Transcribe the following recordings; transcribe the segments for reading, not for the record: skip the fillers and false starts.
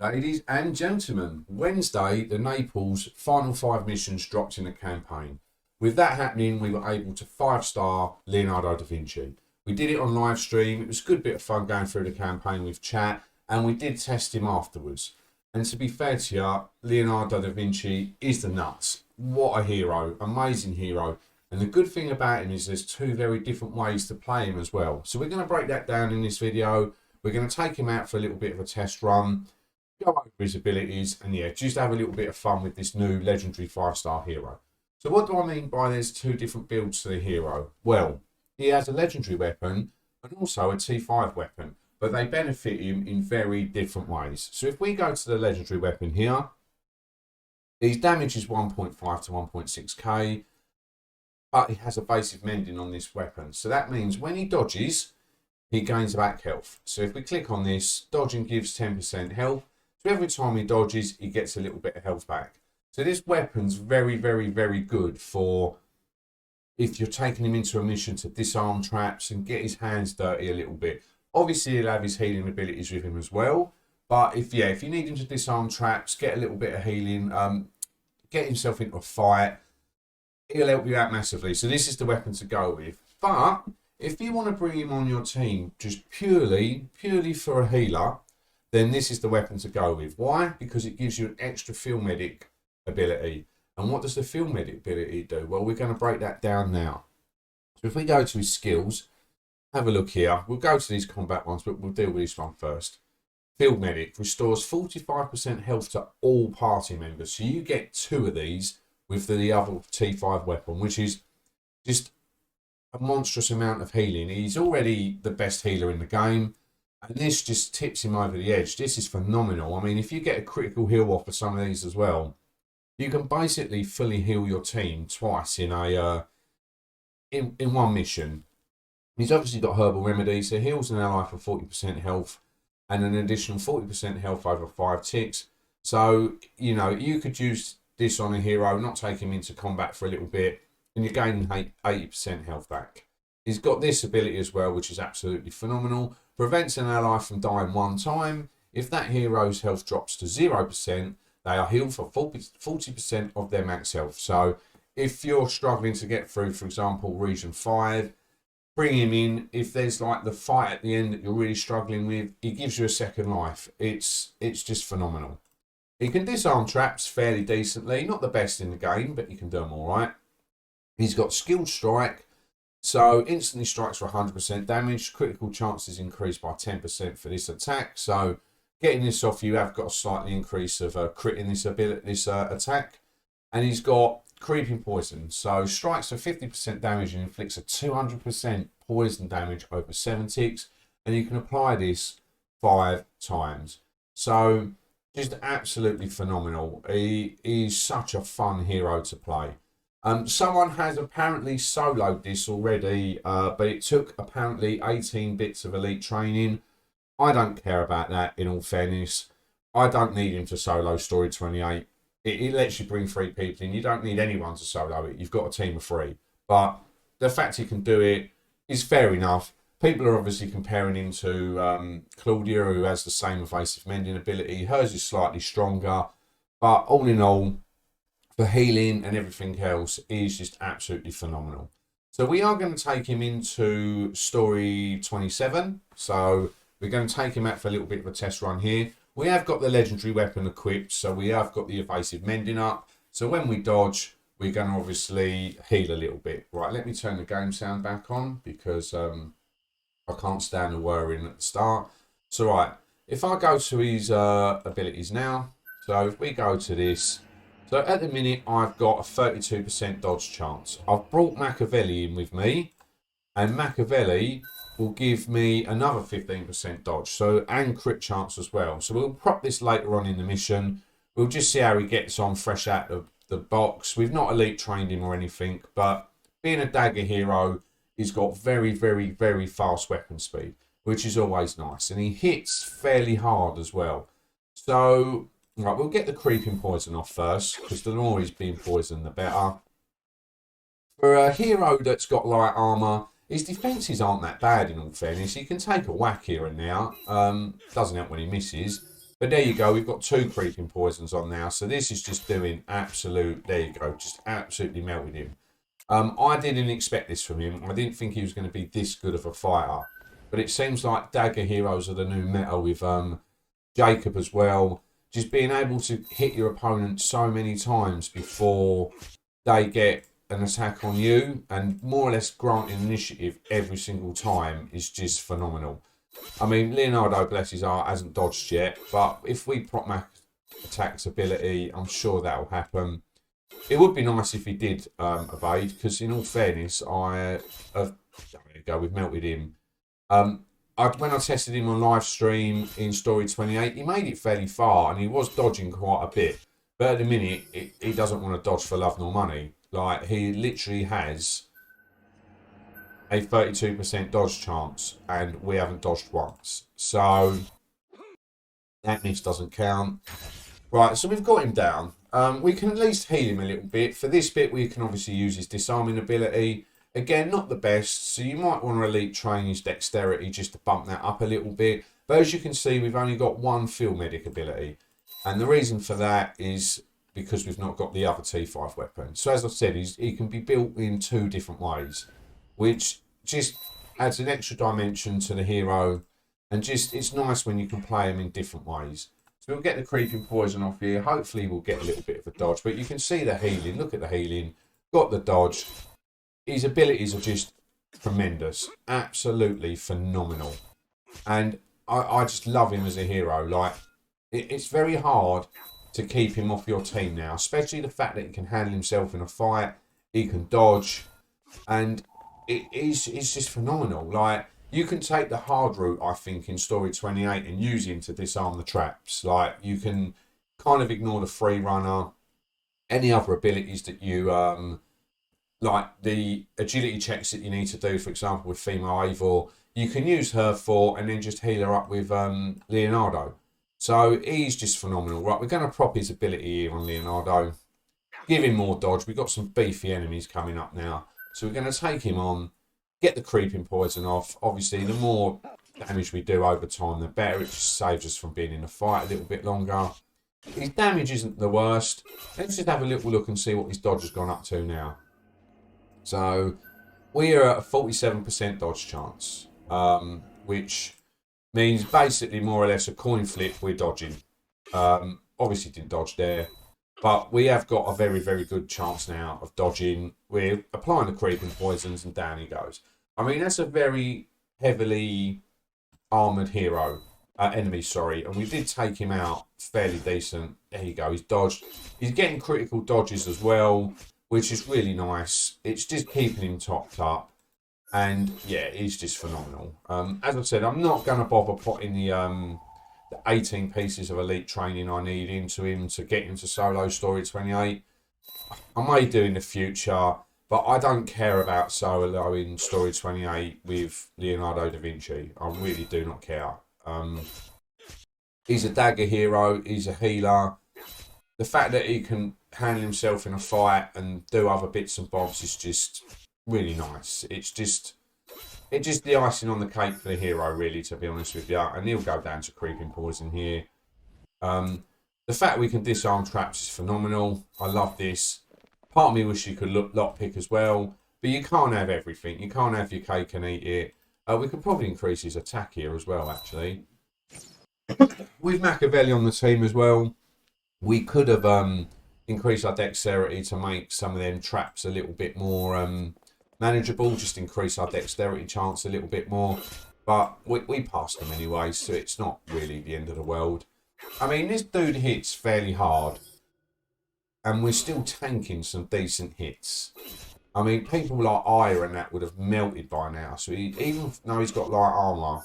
Ladies and gentlemen, Wednesday, the Naples final 5 missions dropped in the campaign. With that happening, we were able to 5-star Leonardo Da Vinci. We did it on live stream. It was a good bit of fun going through the campaign with chat, and we did test him afterwards. And to be fair to you, Leonardo Da Vinci is the nuts. What a hero, amazing hero. And the good thing about him is there's 2 very different ways to play him as well. So we're going to break that down in this video. We're going to take him out for a little bit of a test run, go over his abilities, and yeah, just have a little bit of fun with this new legendary 5-star hero. So what do I mean by there's 2 different builds to the hero? Well, he has a legendary weapon and also a T5 weapon, but they benefit him in very different ways. So if we go to the legendary weapon here, his damage is 1.5 to 1.6k, but he has evasive mending on this weapon. So that means when he dodges, he gains back health. So if we click on this, dodging gives 10% health. So every time he dodges, he gets a little bit of health back. So this weapon's very, very, very good for if you're taking him into a mission to disarm traps and get his hands dirty a little bit. Obviously, he'll have his healing abilities with him as well. But if you need him to disarm traps, get a little bit of healing, get himself into a fight, he'll help you out massively. So this is the weapon to go with. But if you want to bring him on your team just purely for a healer, then this is the weapon to go with. Why? Because it gives you an extra field medic ability. And what does the field medic ability do? Well, we're going to break that down now. So if we go to his skills, have a look here. We'll go to these combat ones, but we'll deal with this one first. Field medic restores 45% health to all party members. So you get 2 of these with the other T5 weapon, which is just a monstrous amount of healing. He's already the best healer in the game. And this just tips him over the edge. This is phenomenal. I mean, if you get a critical heal off of some of these as well, you can basically fully heal your team twice in a in one mission. He's obviously got herbal remedies. So heals an ally for 40% health and an additional 40% health over 5 ticks. So, you know, you could use this on a hero, not take him into combat for a little bit, and you're gaining 80% health back. He's got this ability as well, which is absolutely phenomenal. Prevents an ally from dying 1 time. If that hero's health drops to 0%, they are healed for 40% of their max health. So if you're struggling to get through, for example, Region 5, bring him in. If there's like the fight at the end that you're really struggling with, he gives you a second life. It's just phenomenal. He can disarm traps fairly decently. Not the best in the game, but you can do them all right. He's got skilled strike. So instantly strikes for 100% damage. Critical chances increased by 10% for this attack. So getting this off, you have got a slightly increase of crit in this attack. And he's got creeping poison. So strikes for 50% damage and inflicts a 200% poison damage over 7 ticks. And you can apply this 5 times. So just absolutely phenomenal. He is such a fun hero to play. Someone has apparently soloed this already, but it took apparently 18 bits of elite training. I don't care about that, in all fairness. I don't need him to solo Story 28. It lets you bring 3 people in. You don't need anyone to solo it. You've got a team of 3. But the fact he can do it is fair enough. People are obviously comparing him to Claudia, who has the same evasive mending ability. Hers is slightly stronger. But all in all, for healing and everything else, is just absolutely phenomenal. So we are going to take him into Story 27. So we're going to take him out for a little bit of a test run here. We have got the legendary weapon equipped, so we have got the evasive mending up. So when we dodge, we're going to obviously heal a little bit. Right, let me turn the game sound back on because I can't stand the whirring at the start. So right, if I go to his abilities now, so if we go to this, so at the minute, I've got a 32% dodge chance. I've brought Machiavelli in with me, and Machiavelli will give me another 15% dodge, so and crit chance as well. So we'll prop this later on in the mission. We'll just see how he gets on fresh out of the box. We've not elite trained him or anything, but being a dagger hero, he's got very, very, very fast weapon speed, which is always nice. And he hits fairly hard as well. So right, we'll get the creeping poison off first, because the more he's being poisoned, the better. For a hero that's got light armour, his defences aren't that bad in all fairness. He can take a whack here and now. Doesn't help when he misses. But there you go, we've got 2 creeping poisons on now. So this is just doing absolute, there you go, just absolutely melted him. I didn't expect this from him. I didn't think he was going to be this good of a fighter. But it seems like dagger heroes are the new meta with Jacob as well. Just being able to hit your opponent so many times before they get an attack on you and more or less granting initiative every single time is just phenomenal. I mean, Leonardo, bless his heart, hasn't dodged yet, but if we prop Mac attack's ability, I'm sure that will happen. It would be nice if he did evade, because in all fairness, there you go, we've melted him. When I tested him on live stream in Story 28, he made it fairly far and he was dodging quite a bit. But at the minute, he doesn't want to dodge for love nor money. Like, he literally has a 32% dodge chance and we haven't dodged once. So, that miss doesn't count. Right, so we've got him down. We can at least heal him a little bit. For this bit, we can obviously use his disarming ability. Again, not the best, so you might want to elite train his dexterity just to bump that up a little bit. But as you can see, we've only got 1 field medic ability. And the reason for that is because we've not got the other T5 weapon. So as I said, he can be built in 2 different ways, which just adds an extra dimension to the hero. And just, it's nice when you can play him in different ways. So we'll get the creeping poison off here. Hopefully we'll get a little bit of a dodge. But you can see the healing. Look at the healing. Got the dodge. His abilities are just tremendous. Absolutely phenomenal. And I just love him as a hero. Like, it's very hard to keep him off your team now. Especially the fact that he can handle himself in a fight. He can dodge. And it's just phenomenal. Like, you can take the hard route, I think, in Story 28 and use him to disarm the traps. Like, you can kind of ignore the free runner. Any other abilities that you... like the agility checks that you need to do, for example, with female Eivor, you can use her for and then just heal her up with Leonardo. So he's just phenomenal. Right, we're going to prop his ability here on Leonardo. Give him more dodge. We've got some beefy enemies coming up now. So we're going to take him on, get the creeping poison off. Obviously, the more damage we do over time, the better. It just saves us from being in a fight a little bit longer. His damage isn't the worst. Let's just have a little look and see what his dodge has gone up to now. So we are at a 47% dodge chance, which means basically more or less a coin flip, we're dodging. Obviously didn't dodge there, but we have got a very, very good chance now of dodging. We're applying the creeping poisons and down he goes. I mean, that's a very heavily armoured hero, enemy, sorry, and we did take him out fairly decent. There you go, he's dodged. He's getting critical dodges as well, which is really nice. It's just keeping him topped up. And yeah, he's just phenomenal. As I said, I'm not going to bother putting the 18 pieces of elite training I need into him to get into solo Story 28. I may do in the future, but I don't care about solo in Story 28 with Leonardo Da Vinci. I really do not care. He's a dagger hero. He's a healer. The fact that he can handle himself in a fight and do other bits and bobs is just really nice. It's just the icing on the cake for the hero, really, to be honest with you. And he'll go down to creeping poison here. The fact we can disarm traps is phenomenal. I love this. Part of me wish you could lockpick as well, but you can't have everything. You can't have your cake and eat it. We could probably increase his attack here as well, actually. With Machiavelli on the team as well, we could have increased our dexterity to make some of them traps a little bit more manageable, just increase our dexterity chance a little bit more. But we passed them anyway, so it's not really the end of the world. I mean, this dude hits fairly hard, and we're still tanking some decent hits. I mean, people like Aya and that would have melted by now. So even though he's got light armour,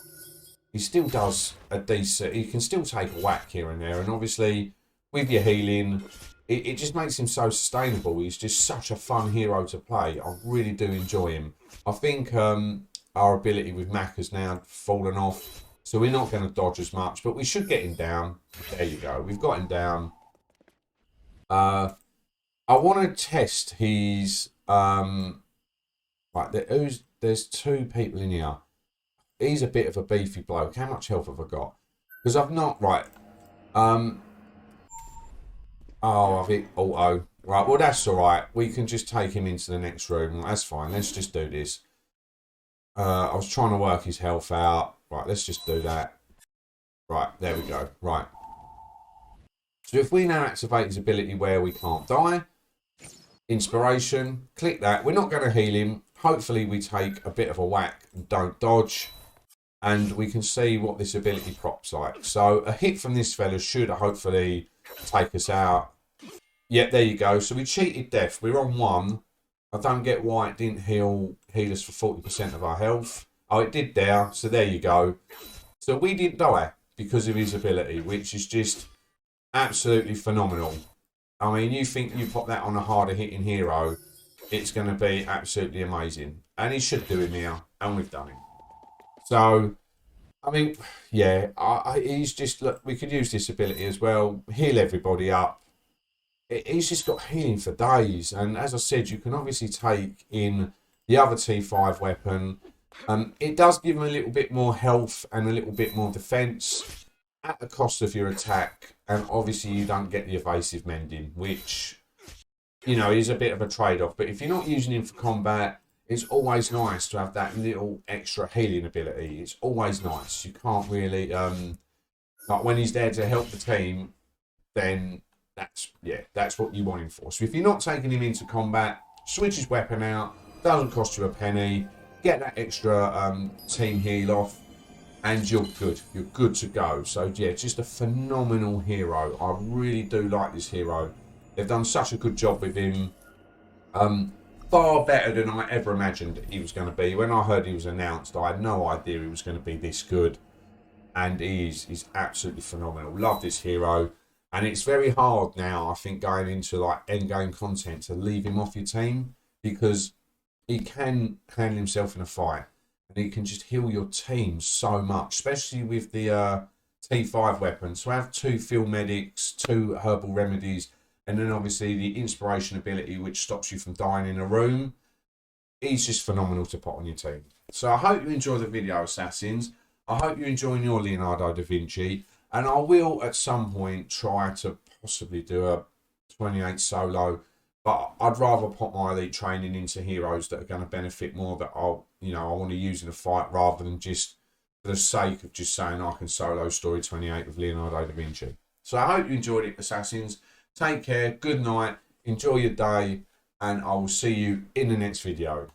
he still does a decent... He can still take a whack here and there, and obviously with your healing, it just makes him so sustainable. He's just such a fun hero to play. I really do enjoy him. I think our ability with Mac has now fallen off, so we're not going to dodge as much, but we should get him down. There you go. We've got him down. I want to test his... right, there's 2 people in here. He's a bit of a beefy bloke. How much health have I got? Because I've not... Right. Oh, I've hit auto. Right, well, that's all right. We can just take him into the next room. That's fine. Let's just do this. I was trying to work his health out. Right, let's just do that. Right, there we go. Right. So if we now activate his ability where we can't die, inspiration, click that. We're not going to heal him. Hopefully we take a bit of a whack and don't dodge. And we can see what this ability props like. So a hit from this fella should hopefully take us out. Yep, there you go. So we cheated death. We're on 1. I don't get why it didn't heal us for 40% of our health. Oh, it did there. So there you go. So we didn't die because of his ability, which is just absolutely phenomenal. I mean, you think you pop that on a harder hitting hero, it's going to be absolutely amazing. And he should do him here. And we've done it. So, I mean, yeah, he's just, look, we could use this ability as well. Heal everybody up. He's just got healing for days. And as I said, you can obviously take in the other T5 weapon. It does give him a little bit more health and a little bit more defense at the cost of your attack. And obviously you don't get the evasive mending, which, you know, is a bit of a trade-off. But if you're not using him for combat, it's always nice to have that little extra healing ability. It's always nice. You can't really, like when he's there to help the team, then that's what you want him for. So if you're not taking him into combat, switch his weapon out. Doesn't cost you a penny. Get that extra team heal off, and you're good. You're good to go. So yeah, just a phenomenal hero. I really do like this hero. They've done such a good job with him. Far better than I ever imagined he was going to be. When I heard he was announced, I had no idea he was going to be this good. And he's absolutely phenomenal. Love this hero. And it's very hard now, I think, going into like endgame content to leave him off your team, because he can handle himself in a fight. And he can just heal your team so much, especially with the T5 weapon. So have 2 field medics, 2 herbal remedies, and then obviously the inspiration ability, which stops you from dying in a room. He's just phenomenal to put on your team. So I hope you enjoy the video, Assassins. I hope you're enjoying your Leonardo Da Vinci. And I will, at some point, try to possibly do a 28 solo. But I'd rather put my elite training into heroes that are going to benefit more, that I want to use in a fight, rather than just for the sake of just saying I can solo story 28 with Leonardo Da Vinci. So I hope you enjoyed it, Assassins. Take care, good night, enjoy your day, and I will see you in the next video.